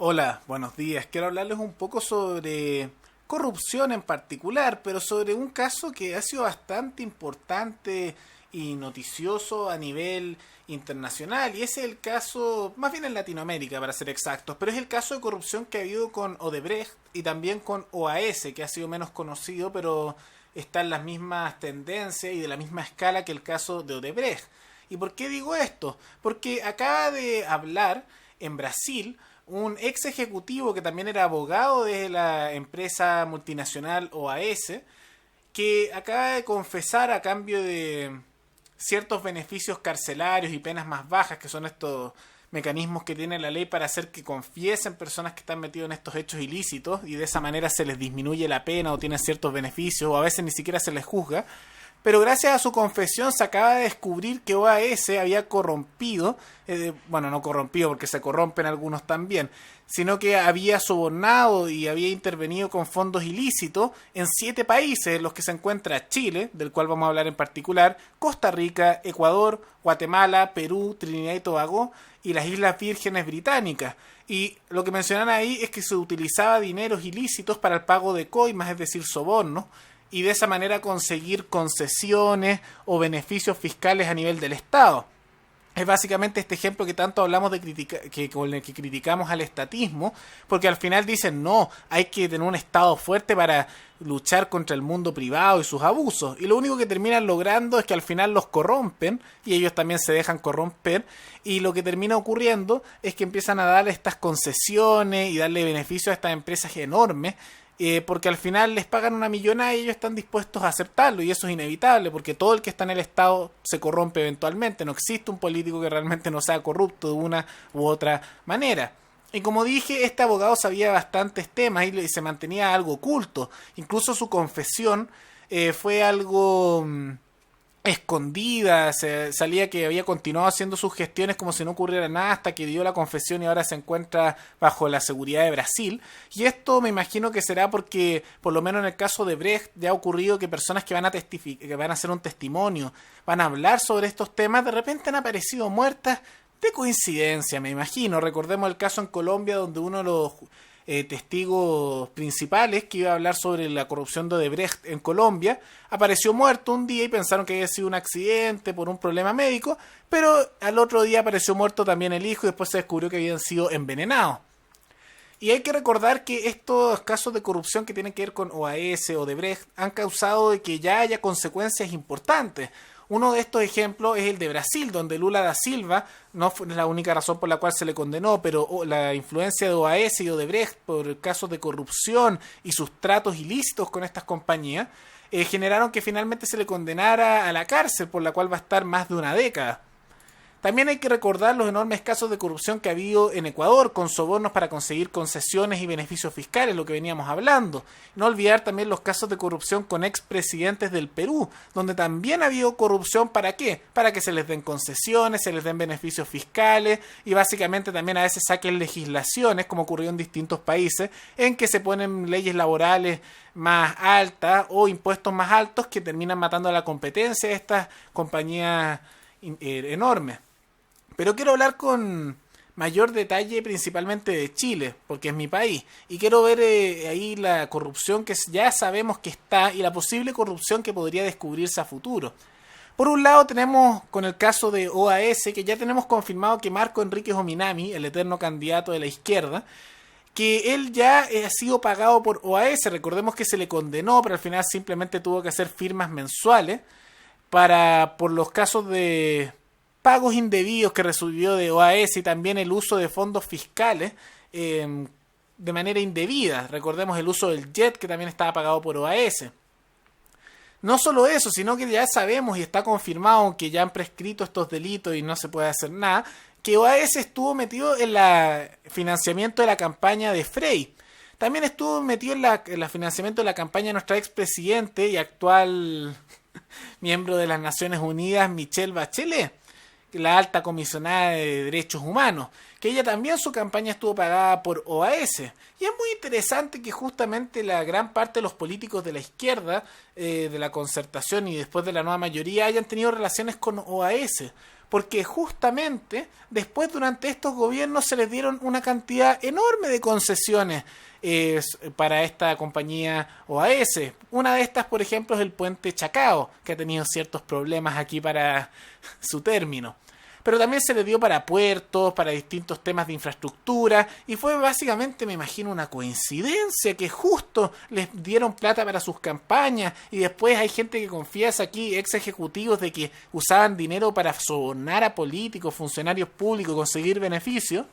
Hola, buenos días. Quiero hablarles un poco sobre corrupción en particular, pero sobre un caso que ha sido bastante importante y noticioso a nivel internacional, y ese es el caso, más bien en Latinoamérica para ser exactos, pero es el caso de corrupción que ha habido con Odebrecht y también con OAS, que ha sido menos conocido, pero está en las mismas tendencias y de la misma escala que el caso de Odebrecht. ¿Y por qué digo esto? Porque acaba de hablar en Brasil un ex ejecutivo que también era abogado de la empresa multinacional OAS, que acaba de confesar a cambio de ciertos beneficios carcelarios y penas más bajas, que son estos mecanismos que tiene la ley para hacer que confiesen personas que están metidos en estos hechos ilícitos, y de esa manera se les disminuye la pena o tienen ciertos beneficios, o a veces ni siquiera se les juzga. Pero gracias a su confesión se acaba de descubrir que OAS había corrompido, bueno, no corrompido porque se corrompen algunos también, sino que había sobornado y había intervenido con fondos ilícitos en 7 países, en los que se encuentra Chile, del cual vamos a hablar en particular, Costa Rica, Ecuador, Guatemala, Perú, Trinidad y Tobago y las Islas Vírgenes Británicas. Y lo que mencionan ahí es que se utilizaba dineros ilícitos para el pago de coimas, es decir, sobornos, y de esa manera conseguir concesiones o beneficios fiscales a nivel del Estado. Es básicamente este ejemplo que tanto hablamos de con el que criticamos al estatismo, porque al final dicen no, hay que tener un Estado fuerte para luchar contra el mundo privado y sus abusos, y lo único que terminan logrando es que al final los corrompen y ellos también se dejan corromper, y lo que termina ocurriendo es que empiezan a darle estas concesiones y darle beneficios a estas empresas enormes, porque al final les pagan una millonada y ellos están dispuestos a aceptarlo, y eso es inevitable porque todo el que está en el Estado se corrompe eventualmente. No existe un político que realmente no sea corrupto de una u otra manera. Y como dije, este abogado sabía bastantes temas y se mantenía algo oculto. Incluso su confesión fue algo escondida, salía que había continuado haciendo sus gestiones como si no ocurriera nada hasta que dio la confesión y ahora se encuentra bajo la seguridad de Brasil. Y esto me imagino que será porque, por lo menos en el caso de Brecht, ya ha ocurrido que personas que van a testificar, que van a hacer un testimonio, van a hablar sobre estos temas, de repente han aparecido muertas de coincidencia, me imagino. Recordemos el caso en Colombia donde uno de los testigos principales, que iba a hablar sobre la corrupción de Odebrecht en Colombia, apareció muerto un día y pensaron que había sido un accidente por un problema médico, pero al otro día apareció muerto también el hijo y después se descubrió que habían sido envenenados. Y hay que recordar que estos casos de corrupción que tienen que ver con OAS o Odebrecht han causado de que ya haya consecuencias importantes. Uno de estos ejemplos es el de Brasil, donde Lula da Silva, no fue la única razón por la cual se le condenó, pero la influencia de OAS y Odebrecht por casos de corrupción y sus tratos ilícitos con estas compañías, generaron que finalmente se le condenara a la cárcel, por la cual va a estar más de una década. También hay que recordar los enormes casos de corrupción que ha habido en Ecuador, con sobornos para conseguir concesiones y beneficios fiscales, lo que veníamos hablando. No olvidar también los casos de corrupción con expresidentes del Perú, donde también ha habido corrupción. ¿Para qué? Para que se les den concesiones, se les den beneficios fiscales y básicamente también a veces saquen legislaciones, como ocurrió en distintos países, en que se ponen leyes laborales más altas o impuestos más altos que terminan matando a la competencia de estas compañías enormes. Pero quiero hablar con mayor detalle principalmente de Chile, porque es mi país, y quiero ver ahí la corrupción que ya sabemos que está y la posible corrupción que podría descubrirse a futuro. Por un lado tenemos con el caso de OAS, que ya tenemos confirmado que Marco Enríquez Ominami, el eterno candidato de la izquierda, que él ya ha sido pagado por OAS. Recordemos que se le condenó, pero al final simplemente tuvo que hacer firmas mensuales por los casos de pagos indebidos que recibió de OAS y también el uso de fondos fiscales de manera indebida. Recordemos el uso del JET, que también estaba pagado por OAS. No solo eso, sino que ya sabemos y está confirmado que ya han prescrito estos delitos y no se puede hacer nada, que OAS estuvo metido en el financiamiento de la campaña de Frei. También estuvo metido en el financiamiento de la campaña de nuestra expresidente y actual miembro de las Naciones Unidas, Michelle Bachelet, la alta comisionada de derechos humanos, que ella también su campaña estuvo pagada por OAS. Y es muy interesante que justamente la gran parte de los políticos de la izquierda, de la concertación y después de la nueva mayoría, hayan tenido relaciones con OAS, porque justamente después durante estos gobiernos se les dieron una cantidad enorme de concesiones para esta compañía OAS. Una de estas, por ejemplo, es el puente Chacao, que ha tenido ciertos problemas aquí para su término. Pero también se le dio para puertos, para distintos temas de infraestructura, y fue básicamente, me imagino, una coincidencia que justo les dieron plata para sus campañas, y después hay gente que confiesa aquí, ex ejecutivos, de que usaban dinero para sobornar a políticos, funcionarios públicos, conseguir beneficios,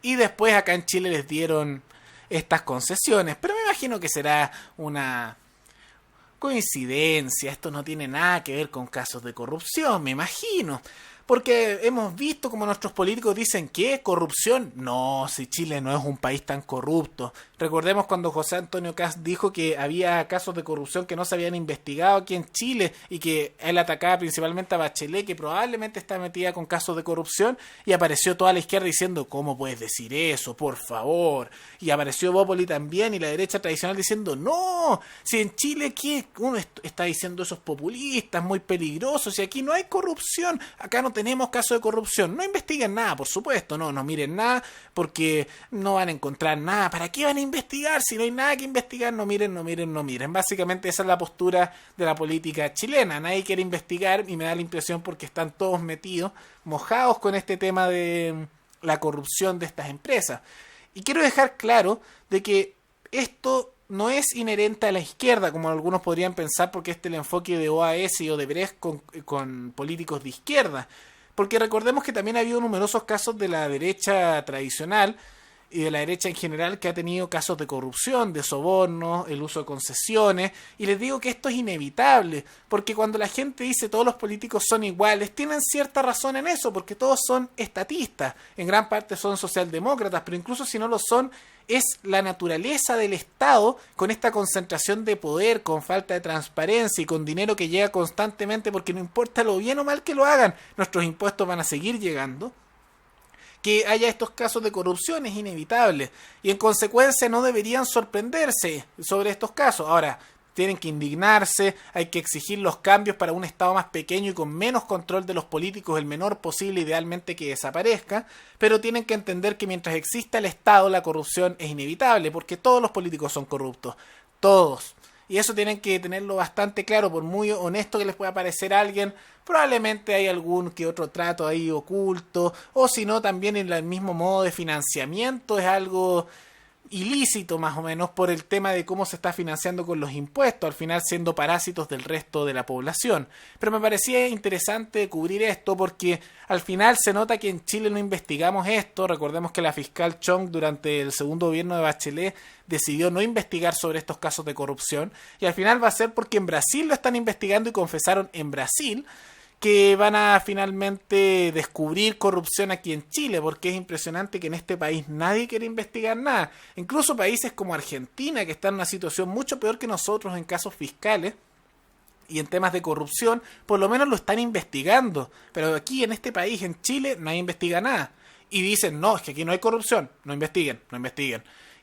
y después acá en Chile les dieron estas concesiones. Pero me imagino que será una coincidencia, esto no tiene nada que ver con casos de corrupción, me imagino. Porque hemos visto como nuestros políticos dicen que corrupción. No, si Chile no es un país tan corrupto. Recordemos cuando José Antonio Kast dijo que había casos de corrupción que no se habían investigado aquí en Chile y que él atacaba principalmente a Bachelet, que probablemente está metida con casos de corrupción, y apareció toda la izquierda diciendo ¿cómo puedes decir eso? Por favor. Y apareció Bópoli también y la derecha tradicional diciendo no, si en Chile ¿qué? Uno está diciendo esos populistas muy peligrosos, y aquí no hay corrupción, acá no tenemos casos de corrupción. No investiguen nada, por supuesto, no miren nada, porque no van a encontrar nada. ¿Para qué van a investigar? Si no hay nada que investigar, no miren. Básicamente esa es la postura de la política chilena. Nadie quiere investigar y me da la impresión porque están todos metidos, mojados con este tema de la corrupción de estas empresas. Y quiero dejar claro de que esto no es inherente a la izquierda, como algunos podrían pensar, porque este es el enfoque de OAS y Odebrecht con políticos de izquierda. Porque recordemos que también ha habido numerosos casos de la derecha tradicional y de la derecha en general que ha tenido casos de corrupción, de sobornos, el uso de concesiones, y les digo que esto es inevitable, porque cuando la gente dice todos los políticos son iguales, tienen cierta razón en eso, porque todos son estatistas, en gran parte son socialdemócratas, pero incluso si no lo son, es la naturaleza del Estado con esta concentración de poder, con falta de transparencia y con dinero que llega constantemente, porque no importa lo bien o mal que lo hagan, nuestros impuestos van a seguir llegando. Que haya estos casos de corrupción es inevitable y en consecuencia no deberían sorprenderse sobre estos casos. Ahora, tienen que indignarse, hay que exigir los cambios para un Estado más pequeño y con menos control de los políticos, el menor posible, idealmente que desaparezca, pero tienen que entender que mientras exista el Estado la corrupción es inevitable, porque todos los políticos son corruptos, todos. Y eso tienen que tenerlo bastante claro, por muy honesto que les pueda parecer a alguien, probablemente hay algún que otro trato ahí oculto, o si no también en el mismo modo de financiamiento es algo ilícito más o menos por el tema de cómo se está financiando con los impuestos, al final siendo parásitos del resto de la población. Pero me parecía interesante cubrir esto porque al final se nota que en Chile no investigamos esto. Recordemos que la fiscal Chong durante el segundo gobierno de Bachelet decidió no investigar sobre estos casos de corrupción y al final va a ser porque en Brasil lo están investigando y confesaron en Brasil que van a finalmente descubrir corrupción aquí en Chile, porque es impresionante que en este país nadie quiere investigar nada. Incluso países como Argentina, que están en una situación mucho peor que nosotros en casos fiscales y en temas de corrupción, por lo menos lo están investigando. Pero aquí en este país, en Chile, nadie investiga nada. Y dicen, no, es que aquí no hay corrupción, no investiguen.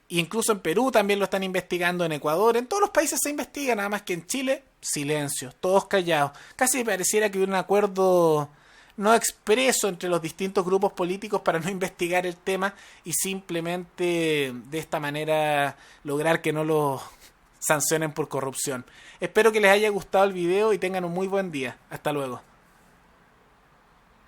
Y incluso en Perú también lo están investigando, en Ecuador, en todos los países se investiga, nada más que en Chile, silencio, todos callados. Casi pareciera que hubiera un acuerdo no expreso entre los distintos grupos políticos para no investigar el tema y simplemente de esta manera lograr que no lo sancionen por corrupción. Espero que les haya gustado el video y tengan un muy buen día. Hasta luego.